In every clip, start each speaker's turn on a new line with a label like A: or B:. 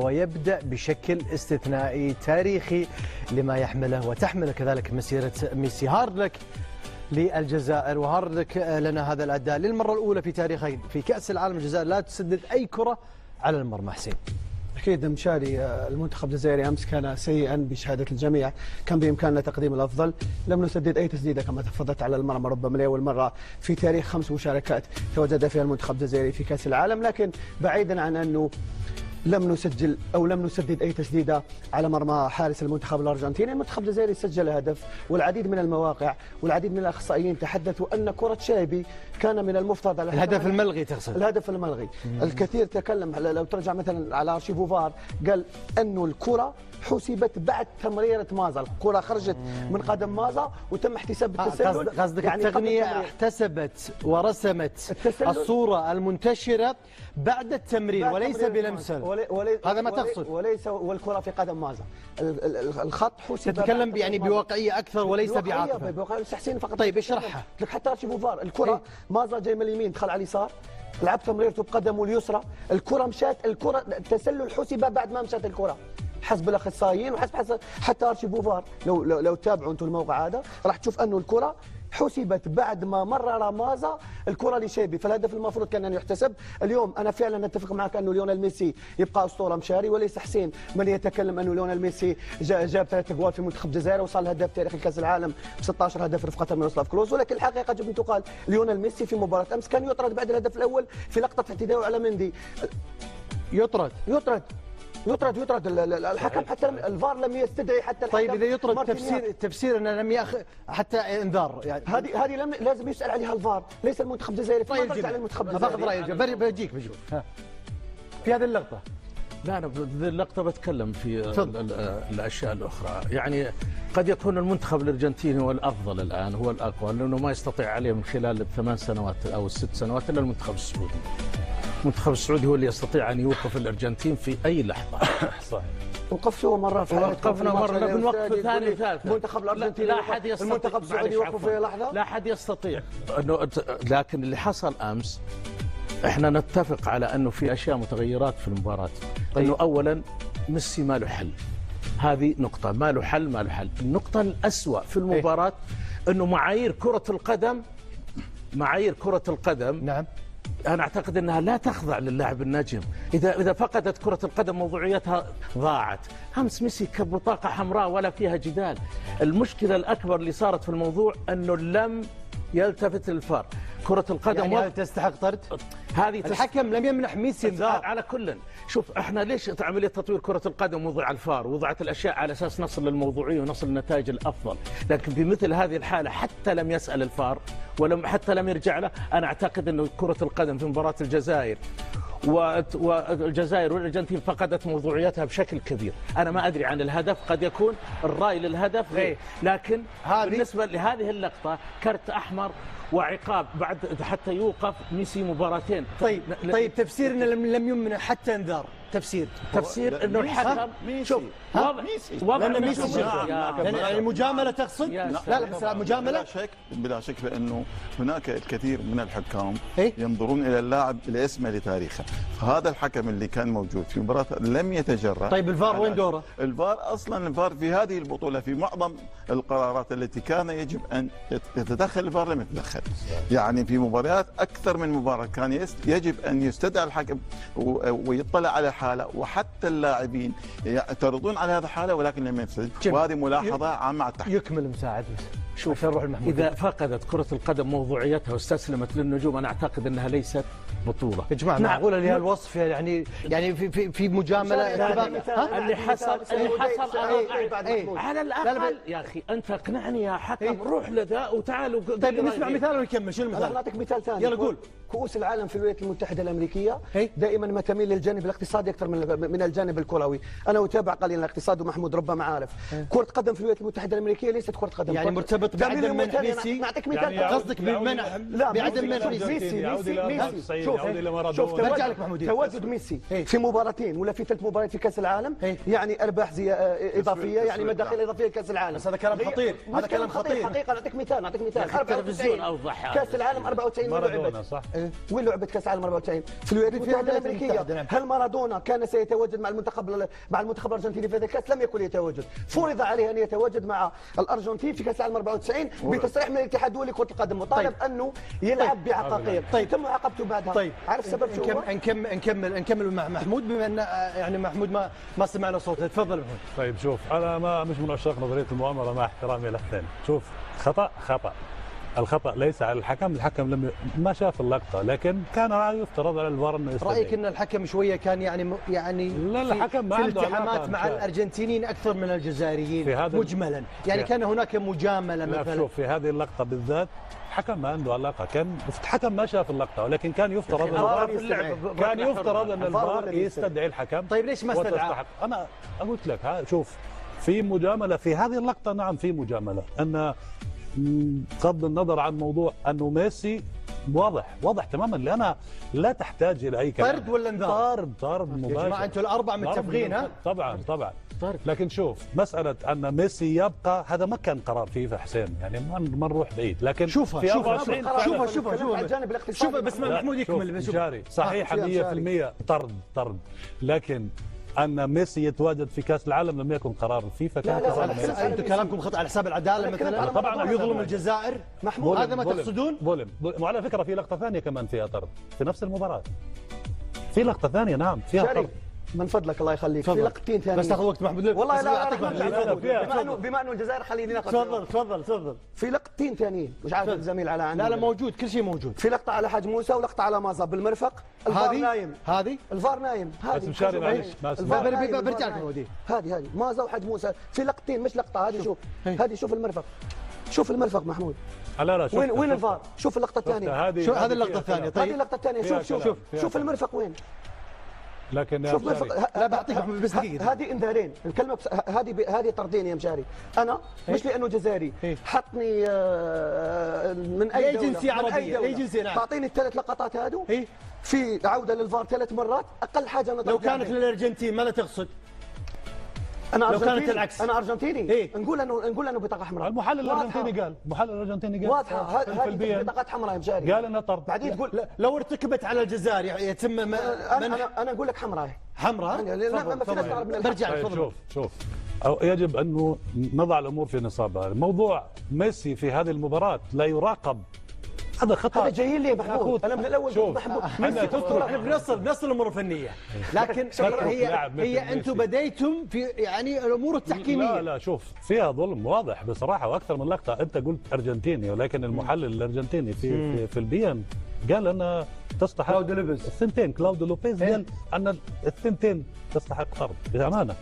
A: ويبدأ بشكل استثنائي تاريخي لما يحمله وتحمله كذلك مسيرة ميسي. هارد لك للجزائر وهارد لك لنا هذا الأداء للمرة الأولى في تاريخه في كأس العالم. الجزائر لا تسدد أي كرة على المرمى. حسين،
B: أكيد مشاري، المنتخب الجزائري أمس كان سيئا بشهادة الجميع، كان بإمكاننا تقديم الأفضل، لم نسدد أي تسديدة كما تفضلت على المرمى، ربما لأول مرة في تاريخ 5 مشاركات تواجد فيها المنتخب الجزائري في كأس العالم. لكن بعيدا عن أنه لم نسجل أو لم نسدد أي تسديدة على مرمى حارس المنتخب الأرجنتيني، المنتخب الجزائري سجل هدف، والعديد من المواقع والعديد من الأخصائيين تحدثوا أن كرة شايبي كان من المفترض على
A: الهدف الملغي. تقصد
B: الهدف الملغي. الكثير تكلم، لو ترجع مثلا على أرشيفو فار قال أنه الكرة حسبت بعد تمريرة مازا، الكرة خرجت من قدم مازا وتم احتساب التسلل.
A: قصدك يعني التقنية احتسبت ورسمت الصورة المنتشرة بعد التمرير وليس بلمسه. هذا ما تقصد؟
B: وليس، والكرة في قدم مازا، الخط حسب.
A: تتكلم يعني بواقعية أكثر وليس بعاطفة.
B: بواقعية تحسين فقط.
A: طيب اشرحها.
B: لك حتى أرشيفو فار، الكرة مازا جاي من اليمين دخل على اليسار، لعب تمريرته بقدمه اليسرى، الكرة مشات، الكرة التسلل حسب بعد ما مشات الكرة حسب الاخصائيين وحسب حتى ارشيفو فار. لو تابعوا انتم الموقع هذا راح تشوف انه الكره حسبت بعد ما مرر مازا الكره لشيبي، فالهدف المفروض كان ان يحتسب. اليوم انا فعلا اتفق معك انه ليونيل ميسي يبقى اسطوره مشاري، وليس حسين من يتكلم انه ليونيل ميسي جاب 3 اجوال في منتخب الجزائر وصل هداف تاريخي كاس العالم ب 16 هدف رفقه ميروسلاف كلوز. ولكن الحقيقه يجب ان تقال ليونيل ميسي في مباراه امس كان يطرد بعد الهدف الاول في لقطه اعتداء على مندي.
A: يطرد
B: الحكم، حتى الفار لم يستدعي حتى الحكم.
A: طيب اذا يطرد تفسير انه لم ياخذ حتى انذار، يعني
B: هذه لازم يسال عليها الفار، ليس المنتخب الجزائري.
A: طيب
B: على المنتخب الجزائري.
A: باخذ رايك، بجيك في هذه اللقطه.
C: لا، أنا بهذه اللقطة بتكلم في الأشياء الأخرى. يعني قد يكون المنتخب الأرجنتيني هو الأفضل الآن، هو الأقوى، لأنه ما يستطيع عليه من خلال ال8 سنوات أو ال6 سنوات إلا المنتخب السعودي. المنتخب السعودي هو اللي يستطيع أن يوقف الأرجنتين في أي لحظة.
B: صحيح. وقفنا مرة في
C: وقفنا مرة بنوقف ثاني وثالث.
B: المنتخب الأرجنتيني
C: لا أحد يستطيع،
B: المنتخب السعودي يوقف في لحظة،
C: لا أحد يستطيع. لكن اللي حصل أمس احنا نتفق على انه في اشياء متغيرات في المباراه. انه اولا ميسي ما له حل، هذه نقطه، ما له حل. النقطه الاسوأ في المباراه انه معايير كره القدم
A: نعم،
C: أنا أعتقد أنها لا تخضع للاعب النجم. إذا فقدت كرة القدم موضوعيتها ضاعت. أمس ميسي كبطاقة حمراء ولا فيها جدال. المشكلة الأكبر اللي صارت في الموضوع أنه لم يلتفت للفار. كرة القدم
A: يعني تستحق طرد.
C: هذه
A: الحكم لم يمنح ميسي انذار.
C: على كل، شوف احنا ليش عمليه تطوير كره القدم وضع الفار، وضعت الاشياء على اساس نصل للموضوعيه ونصل للنتائج الافضل. لكن في مثل هذه الحاله حتى لم يسال الفار حتى لم يرجع له. انا اعتقد انه كره القدم في مباراه الجزائر والجزائر والارجنتين فقدت موضوعيتها بشكل كبير. انا ما ادري عن الهدف، قد يكون الراي للهدف غير، لكن بالنسبه لهذه اللقطه كرت احمر وعقاب بعد حتى يوقف ميسي مباراتين.
A: طيب تفسير انه لم يمنع حتى انذار، تفسير انه الحكم شوف وضع ميسي المجامله تقصد؟ لا بس مجامله
D: بلا شك لانه هناك الكثير من الحكام ينظرون الى اللاعب لاسمه لتاريخه، فهذا الحكم اللي كان موجود في مباراه لم يتجرأ.
A: طيب الفار وين دوره؟
D: الفار في هذه البطوله في معظم القرارات التي كان يجب ان يتدخل الفار لم يتدخل. يعني في مباريات اكثر من مباراه كان يجب ان يستدعي الحكم ويطلع على الحاله، وحتى اللاعبين يعترضون على هذه الحاله ولكن لم يفسد. وهذه ملاحظه عامه على التحكيم.
A: يكمل مساعد.
C: شوف اذا فقدت كره القدم موضوعيتها واستسلمت للنجوم، انا اعتقد انها ليست بطوله.
A: يا جماعه معقوله لها الوصف يعني في مجامله
C: اللي حصل على الاقل يا اخي انت اقنعني يا حكم، روح لذا وتعالوا.
A: طيب نسمع مثال ونكمل. شو المثال؟
B: انا اعطيك مثال ثاني.
A: يلا قول.
B: كؤوس العالم في الولايات المتحده الامريكيه دائما ما تميل للجانب الاقتصادي اكثر من الجانب الكروي. انا اتابع قليلا الاقتصاد ومحمود ربما عارف. كره قدم في الولايات المتحده الامريكيه ليست كره قدم،
A: يعني مرتبط تربط بعدم منح ميسي؟
B: نعطيك مثال
E: يعني
A: قصدك بالمنح
B: لا
A: بعدم منح
B: ميسي شوف
A: برجع لك محمود.
B: تواجد ميسي في مباراتين ولا في 3 مباريات في كاس العالم يعني ارباح اضافيه، يعني مداخيل اضافيه لكاس العالم.
A: بس هذا كلام خطير، هذا كلام خطير
B: حقيقه. نعطيك مثال
C: التلفزيون
B: 94
C: اوضح
B: كاس العالم 94 وين لعبت؟
E: صح.
B: وين لعبت كاس العالم 94 في الولايات المتحده الامريكيه. هل مارادونا كان سيتواجد مع المنتخب الارجنتيني في هذا الكاس؟ لم يكن يتواجد. فرض عليه ان يتواجد مع الارجنتين في كاس العالم 94 بتصريح من الاتحاد الدولي لكره القدم، وطالب انه يلعب بعقاقير. تم عاقبته بعدها.
A: طيب
B: عارف السبب شو هو؟
A: نكمل مع محمود، بما ان يعني محمود ما سمعنا صوته. تفضل محمود.
E: طيب شوف، انا ما مش من عشاق نظريه المؤامره مع احترامي للثاني. شوف، خطا الخطا ليس على الحكم لم ما شاف اللقطه، لكن كان يفترض على الفار انه يستدعي.
A: رايك ان الحكم شويه كان يعني
E: لا الحكم ما
A: في
E: عنده
A: الالتحامات
E: علاقة
A: مع الارجنتينيين اكثر من الجزائريين
E: في هذا
A: مجملا، يعني كان هناك مجامله
E: لا
A: مثلا.
E: شوف، في هذه اللقطه بالذات الحكم ما عنده علاقه، كان الحكم ما شاف اللقطه، ولكن كان يفترض ان الفار يستدعي الحكم.
A: طيب ليش ما استدعى؟
E: انا قلت لك شوف، في مجامله في هذه اللقطه. نعم في مجامله، ان بغض النظر عن موضوع انه ميسي واضح تماما، لانها لا تحتاج الى اي كلام.
A: طرد ولا انذار؟
E: طرد مباشر.
A: يا جماعه انتم الاربعه متفقين ها؟
E: طبعا. لكن شوف، مساله ان ميسي يبقى هذا ما كان قرار فيفا حسين، يعني ما نروح بعيد، لكن
A: شوفها
B: الجانب الاقتصادي.
A: شوف بس محمود يكمل.
E: جاري صحيح 100% طرد، لكن ان ميسي يتواجد في كاس العالم لم يكن قرار فيفا، كان قرار ميسي.
A: انتم كلامكم خطا على حساب العداله مثلا؟
E: طبعا
A: يظلم الجزائر محمود، هذا ما تقصدون؟
E: وعلى فكره في لقطه ثانيه كمان فيها طرد في نفس المباراه، في لقطه ثانيه نعم فيها طرد.
B: من فضلك الله يخليك، في لقطتين ثانيين
A: بس تاخذ وقت محمود.
B: والله لا بما انه الجزائر خليني ناخذ.
A: تفضل.
B: في لقطتين ثانيين، مش عارف الزميل على عندنا.
A: لا موجود، كل شيء موجود.
B: في لقطه على حاج موسى ولقطه على مازا بالمرفق. الفار نايم.
A: هذه
B: الفار نايم.
E: بس مشاري معلش
A: برجع لكم ودي.
B: هذه مازا وحاج موسى في لقطتين، مش لقطه. هذه شوف، هذه شوف المرفق، شوف المرفق محمود.
E: لا
B: وين الفار؟ شوف اللقطه الثانيه.
A: شوف هذه اللقطه الثانيه. طيب
B: هذه اللقطه الثانيه. شوف المرفق وين.
E: لكن
B: شوف
A: لا بعطيك بس دقيقه.
B: هذه انذارين، الكلمه هذه طردين يا مشاري. انا مش لانه جزائري حطني من اي دوله،
A: جنسيه عربيه، اي جنسيه. نعم،
B: تعطيني الثلاث لقطات هادو في عوده للفار 3 مرات، اقل حاجه انا
A: لو كانت للارجنتين ماذا تقصد؟
B: انا
A: لو كانت العكس
B: انا ارجنتيني نقول انه بطاقه حمراء.
E: المحلل الارجنتيني قال
B: واضحه هذه بطاقات حمراء يا مشاري،
E: قال انها طرد.
B: بعدين تقول
A: لو ارتكبت على الجزائر يتم
B: انا اقول لك حمراء
A: برجع.
E: شوف يجب انه نضع الامور في نصابها. موضوع ميسي في هذه المباراه لا يراقب، هذا خطأ.
B: هذا جايين لي محمود، انا من الاول
A: ميسي احنا بنصل الامور الفنيه، لكن هي انتم بديتم في يعني الامور التحكيميه.
E: لا شوف، فيها ظلم واضح بصراحه واكثر من لقطه. انت قلت ارجنتيني، ولكن المحلل الارجنتيني في البيان قال ان تستحق كلاوديو لوبيز قال ان الثنتين تستحق طرد بامانه.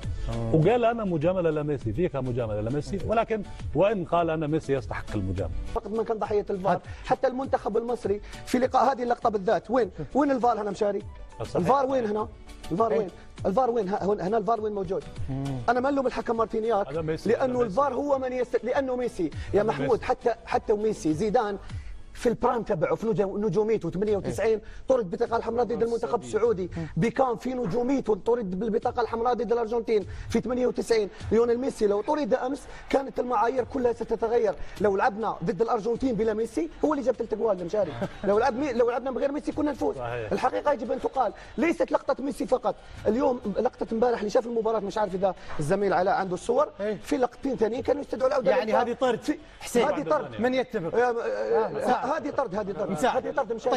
E: وقال انا مجامله لميسي، فيك مجامله لميسي، ولكن وان قال ان ميسي يستحق المجامله.
B: فقط من كان ضحيه الفار. حتى المنتخب المصري في لقاء هذه اللقطه بالذات وين الفار هنا مشاري؟ الفار وين هنا؟ الفار وين هنا الفار وين موجود؟ انا ما الوم الحكم مارتينياك، لانه الفار هو من لانه ميسي يا محمود. حتى ميسي زيدان في البرايم تبعه في نجوميته 98 طرد بطاقه الحمراء ضد المنتخب السعودي. بيكام في نجوميته طرد بالبطاقه الحمراء ضد الارجنتين في 98. ليونيل ميسي لو طرد امس كانت المعايير كلها ستتغير. لو لعبنا ضد الارجنتين بلا ميسي، هو اللي جاب 3 اجوال مشاري. لو لعبنا بغير ميسي كنا نفوز. الحقيقه يجب ان تقال، ليست لقطه ميسي فقط. اليوم لقطه امبارح اللي شاف المباراه، مش عارف اذا الزميل علاء عنده الصور، في لقطتين ثانيين كانوا يستدعوا العوده.
A: يعني هذه طرد حسين،
B: هذه طرد.
A: من يتفق؟
B: هذه طرد مشاري.